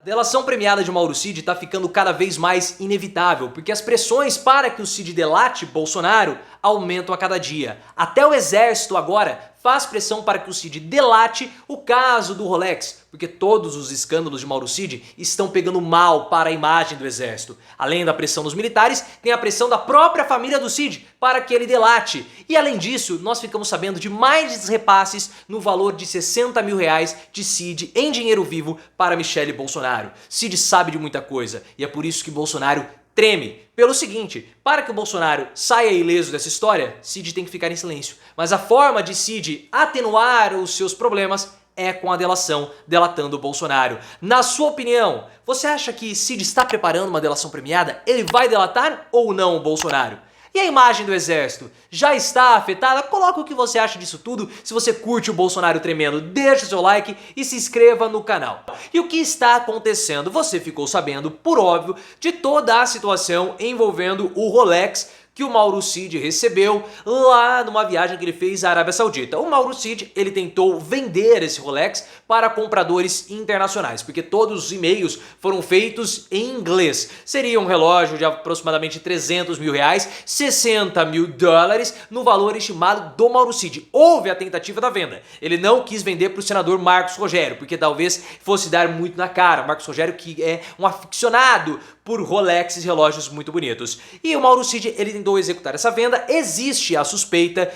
delação premiada de Mauro Cid está ficando cada vez mais inevitável, porque as pressões para que o Cid delate Bolsonaro aumentam a cada dia. Até o exército agora faz pressão para que o Cid delate o caso do Rolex, porque todos os escândalos de Mauro Cid estão pegando mal para a imagem do exército. Além da pressão dos militares, tem a pressão da própria família do Cid para que ele delate. E além disso, nós ficamos sabendo de mais repasses no valor de 60 mil reais de Cid em dinheiro vivo para Michele Bolsonaro. Cid sabe de muita coisa e é por isso que Bolsonaro treme. Pelo seguinte, para que o Bolsonaro saia ileso dessa história, Cid tem que ficar em silêncio. Mas a forma de Cid atenuar os seus problemas é com a delação, delatando o Bolsonaro. Na sua opinião, você acha que Cid está preparando uma delação premiada? Ele vai delatar ou não o Bolsonaro? E a imagem do exército já está afetada? Coloca o que você acha disso tudo. Se você curte o Bolsonaro tremendo, deixa o seu like e se inscreva no canal. E o que está acontecendo? Você ficou sabendo, por óbvio, de toda a situação envolvendo o Rolex que o Mauro Cid recebeu lá numa viagem que ele fez à Arábia Saudita. O Mauro Cid, ele tentou vender esse Rolex para compradores internacionais, porque todos os e-mails foram feitos em inglês. Seria um relógio de aproximadamente 300 mil reais, 60 mil dólares, no valor estimado do Mauro Cid. Houve a tentativa da venda. Ele não quis vender para o senador Marcos Rogério, porque talvez fosse dar muito na cara. Marcos Rogério, que é um aficionado por Rolex e relógios muito bonitos. E o Mauro Cid, ele tentou executar essa venda. Existe a suspeita,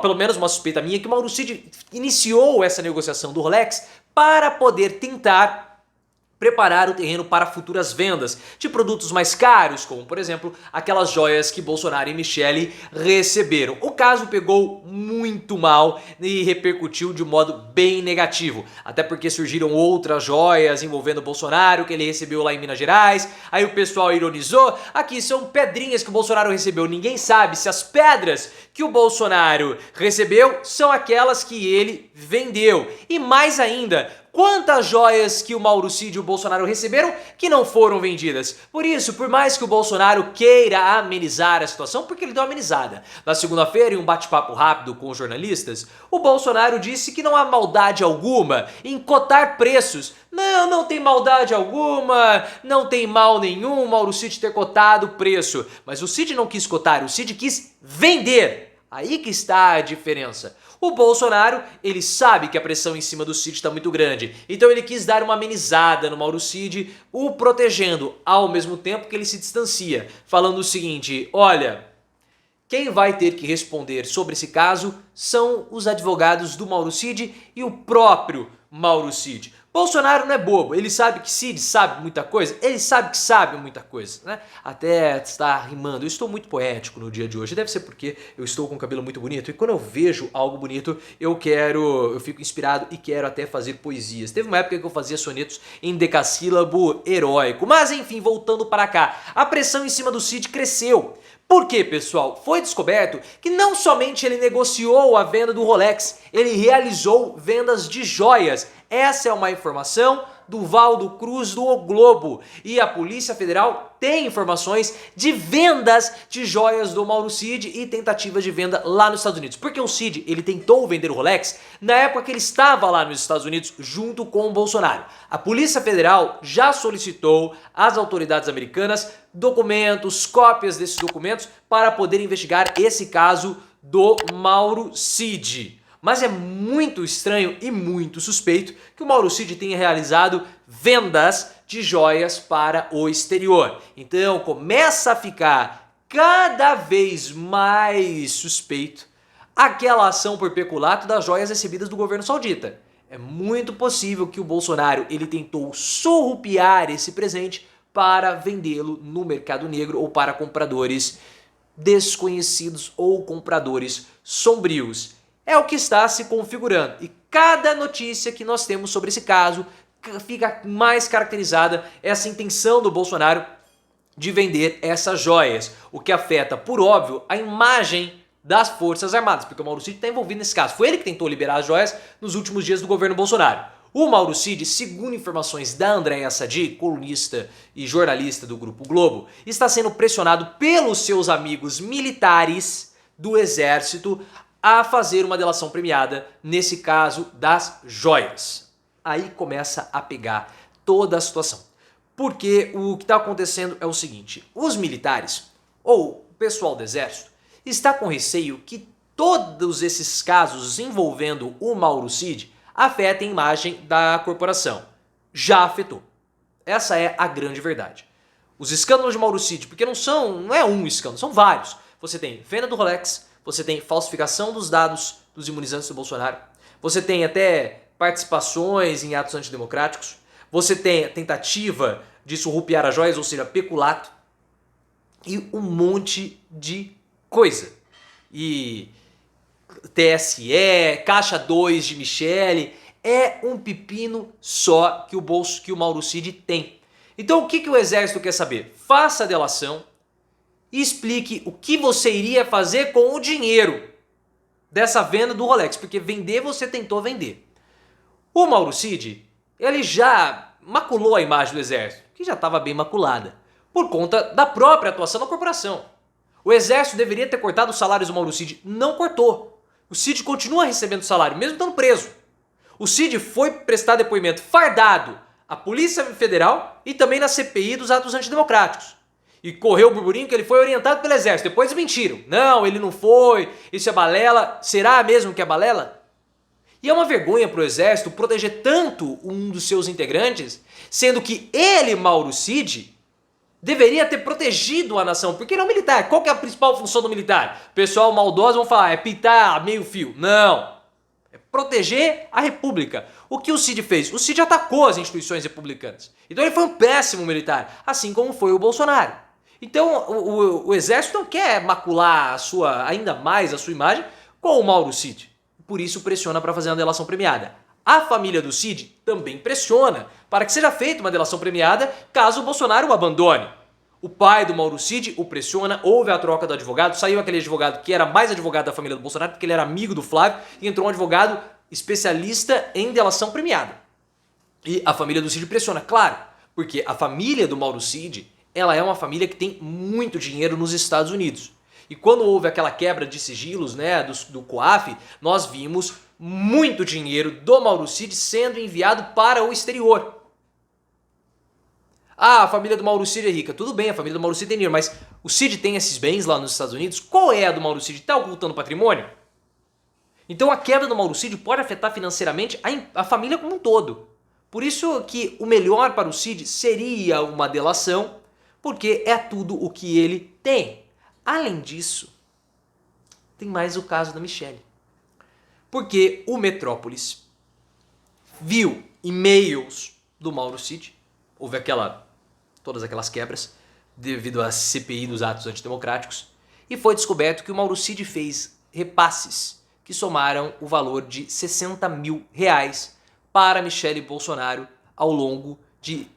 pelo menos uma suspeita minha, que o Mauro Cid iniciou essa negociação do Rolex para poder tentar preparar o terreno para futuras vendas de produtos mais caros, como por exemplo aquelas joias que Bolsonaro e Michele receberam. O caso pegou muito mal e repercutiu de modo bem negativo, até porque surgiram outras joias envolvendo Bolsonaro que ele recebeu lá em Minas Gerais. Aí o pessoal ironizou, aqui são pedrinhas que o Bolsonaro recebeu. Ninguém sabe se as pedras que o Bolsonaro recebeu são aquelas que ele vendeu. E mais ainda, quantas joias que o Mauro Cid e o Bolsonaro receberam que não foram vendidas? Por isso, por mais que o Bolsonaro queira amenizar a situação, porque ele deu uma amenizada. Na segunda-feira, em um bate-papo rápido com os jornalistas, o Bolsonaro disse que não há maldade alguma em cotar preços. Não, não tem maldade alguma, não tem mal nenhum o Mauro Cid ter cotado o preço. Mas o Cid não quis cotar, o Cid quis vender. Aí que está a diferença. O Bolsonaro, ele sabe que a pressão em cima do Cid está muito grande, então ele quis dar uma amenizada no Mauro Cid, o protegendo, ao mesmo tempo que ele se distancia, falando o seguinte: olha, quem vai ter que responder sobre esse caso são os advogados do Mauro Cid e o próprio Mauro Cid. Bolsonaro não é bobo, ele sabe que Cid sabe muita coisa, ele sabe que sabe muita coisa, né? Até está rimando. Eu estou muito poético no dia de hoje, deve ser porque eu estou com o cabelo muito bonito e quando eu vejo algo bonito, eu fico inspirado e quero até fazer poesias. Teve uma época que eu fazia sonetos em decassílabo heróico, mas enfim, voltando para cá, a pressão em cima do Cid cresceu. Por quê, pessoal? Foi descoberto que não somente ele negociou a venda do Rolex, ele realizou vendas de joias. Essa é uma informação do Valdo Cruz do O Globo. E a Polícia Federal tem informações de vendas de joias do Mauro Cid e tentativas de venda lá nos Estados Unidos. Porque o Cid, ele tentou vender o Rolex na época que ele estava lá nos Estados Unidos junto com o Bolsonaro. A Polícia Federal já solicitou às autoridades americanas documentos, cópias desses documentos para poder investigar esse caso do Mauro Cid. Mas é muito estranho e muito suspeito que o Mauro Cid tenha realizado vendas de joias para o exterior. Então começa a ficar cada vez mais suspeito aquela ação por peculato das joias recebidas do governo saudita. É muito possível que o Bolsonaro ele tentou surrupiar esse presente para vendê-lo no mercado negro ou para compradores desconhecidos ou compradores sombrios. É o que está se configurando e cada notícia que nós temos sobre esse caso fica mais caracterizada essa intenção do Bolsonaro de vender essas joias, o que afeta, por óbvio, a imagem das Forças Armadas, porque o Mauro Cid está envolvido nesse caso. Foi ele que tentou liberar as joias nos últimos dias do governo Bolsonaro. O Mauro Cid, segundo informações da Andréa Sadi, colunista e jornalista do Grupo Globo, está sendo pressionado pelos seus amigos militares do Exército a fazer uma delação premiada, nesse caso das joias. Aí começa a pegar toda a situação. Porque o que está acontecendo é o seguinte, os militares, ou o pessoal do exército, está com receio que todos esses casos envolvendo o Mauro Cid afetem a imagem da corporação. Já afetou. Essa é a grande verdade. Os escândalos de Mauro Cid, porque não é um escândalo, são vários. Você tem venda do Rolex, você tem falsificação dos dados dos imunizantes do Bolsonaro, você tem até participações em atos antidemocráticos, você tem a tentativa de surrupiar as joias, ou seja, peculato, e um monte de coisa. E TSE, Caixa 2 de Michele, é um pepino só que o Mauro Cid tem. Então o que o exército quer saber? Faça a delação e explique o que você iria fazer com o dinheiro dessa venda do Rolex, porque vender você tentou vender. O Mauro Cid, ele já maculou a imagem do exército, que já estava bem maculada, por conta da própria atuação da corporação. O exército deveria ter cortado os salários do Mauro Cid, não cortou. O Cid continua recebendo salário, mesmo estando preso. O Cid foi prestar depoimento fardado à Polícia Federal e também na CPI dos atos antidemocráticos. E correu o burburinho que ele foi orientado pelo exército. Depois mentiram. Não, ele não foi, isso é balela. Será mesmo que é balela? E é uma vergonha para o exército proteger tanto um dos seus integrantes, sendo que ele, Mauro Cid, deveria ter protegido a nação, porque ele é um militar. Qual que é a principal função do militar? O pessoal maldoso vão falar, é pitar meio fio. Não. É proteger a república. O que o Cid fez? O Cid atacou as instituições republicanas. Então ele foi um péssimo militar, assim como foi o Bolsonaro. Então o exército não quer macular ainda mais a sua imagem com o Mauro Cid. Por isso pressiona para fazer uma delação premiada. A família do Cid também pressiona para que seja feita uma delação premiada caso o Bolsonaro o abandone. O pai do Mauro Cid o pressiona, houve a troca do advogado, saiu aquele advogado que era mais advogado da família do Bolsonaro, porque ele era amigo do Flávio, e entrou um advogado especialista em delação premiada. E a família do Cid pressiona, claro, porque a família do Mauro Cid, ela é uma família que tem muito dinheiro nos Estados Unidos. E quando houve aquela quebra de sigilos, né, do COAF, nós vimos muito dinheiro do Mauro Cid sendo enviado para o exterior. Ah, a família do Mauro Cid é rica. Tudo bem, a família do Mauro Cid tem dinheiro, mas o Cid tem esses bens lá nos Estados Unidos? Qual é a do Mauro Cid? Está ocultando patrimônio? Então a quebra do Mauro Cid pode afetar financeiramente a família como um todo. Por isso que o melhor para o Cid seria uma delação, porque é tudo o que ele tem. Além disso, tem mais o caso da Michele. Porque o Metrópolis viu e-mails do Mauro Cid, houve todas aquelas quebras devido à CPI dos atos antidemocráticos, e foi descoberto que o Mauro Cid fez repasses que somaram o valor de 60 mil reais para Michele Bolsonaro ao longo de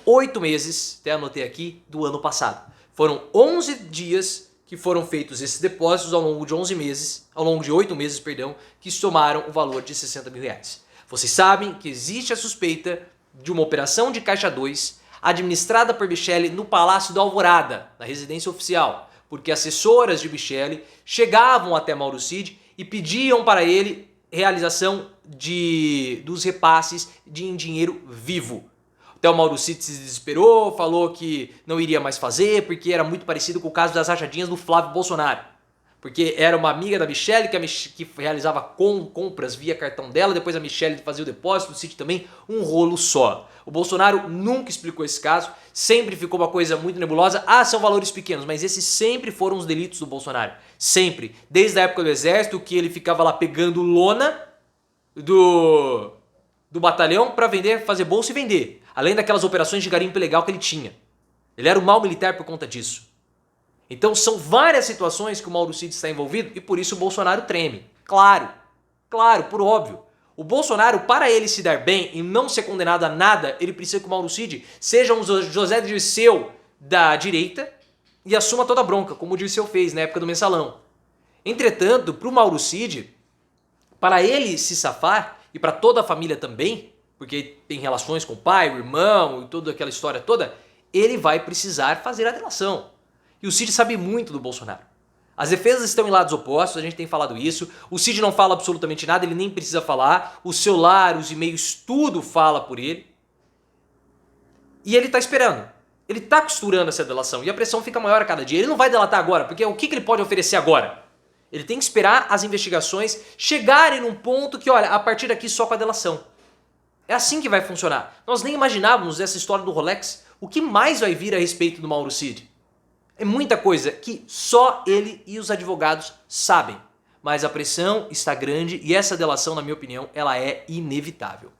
8 meses, até anotei aqui, do ano passado. Foram 11 dias que foram feitos esses depósitos ao longo de 11 meses, ao longo de 8 meses, perdão, que somaram o valor de 60 mil reais. Vocês sabem que existe a suspeita de uma operação de Caixa 2 administrada por Michele no Palácio da Alvorada, na residência oficial, porque assessoras de Michele chegavam até Mauro Cid e pediam para ele realização dos repasses em dinheiro vivo. Até o Mauro Cid se desesperou, falou que não iria mais fazer porque era muito parecido com o caso das rachadinhas do Flávio Bolsonaro. Porque era uma amiga da Michele que realizava compras via cartão dela, depois a Michele fazia o depósito, o Cid também, um rolo só. O Bolsonaro nunca explicou esse caso, sempre ficou uma coisa muito nebulosa. Ah, são valores pequenos, mas esses sempre foram os delitos do Bolsonaro. Sempre. Desde a época do exército, que ele ficava lá pegando lona do batalhão para vender, fazer bolsa e vender. Além daquelas operações de garimpo ilegal que ele tinha. Ele era um mau militar por conta disso. Então são várias situações que o Mauro Cid está envolvido e por isso o Bolsonaro treme. Claro, por óbvio. O Bolsonaro, para ele se dar bem e não ser condenado a nada, ele precisa que o Mauro Cid seja um José Dirceu da direita e assuma toda a bronca, como o Dirceu fez na época do Mensalão. Entretanto, para o Mauro Cid, para ele se safar e para toda a família também, porque tem relações com o pai, o irmão e toda aquela história toda, ele vai precisar fazer a delação. E o Cid sabe muito do Bolsonaro. As defesas estão em lados opostos, a gente tem falado isso. O Cid não fala absolutamente nada, ele nem precisa falar. O celular, os e-mails, tudo fala por ele. E ele tá esperando. Ele tá costurando essa delação e a pressão fica maior a cada dia. Ele não vai delatar agora, porque o que ele pode oferecer agora? Ele tem que esperar as investigações chegarem num ponto que, olha, a partir daqui só com a delação. É assim que vai funcionar. Nós nem imaginávamos essa história do Rolex. O que mais vai vir a respeito do Mauro Cid? É muita coisa que só ele e os advogados sabem. Mas a pressão está grande e essa delação, na minha opinião, ela é inevitável.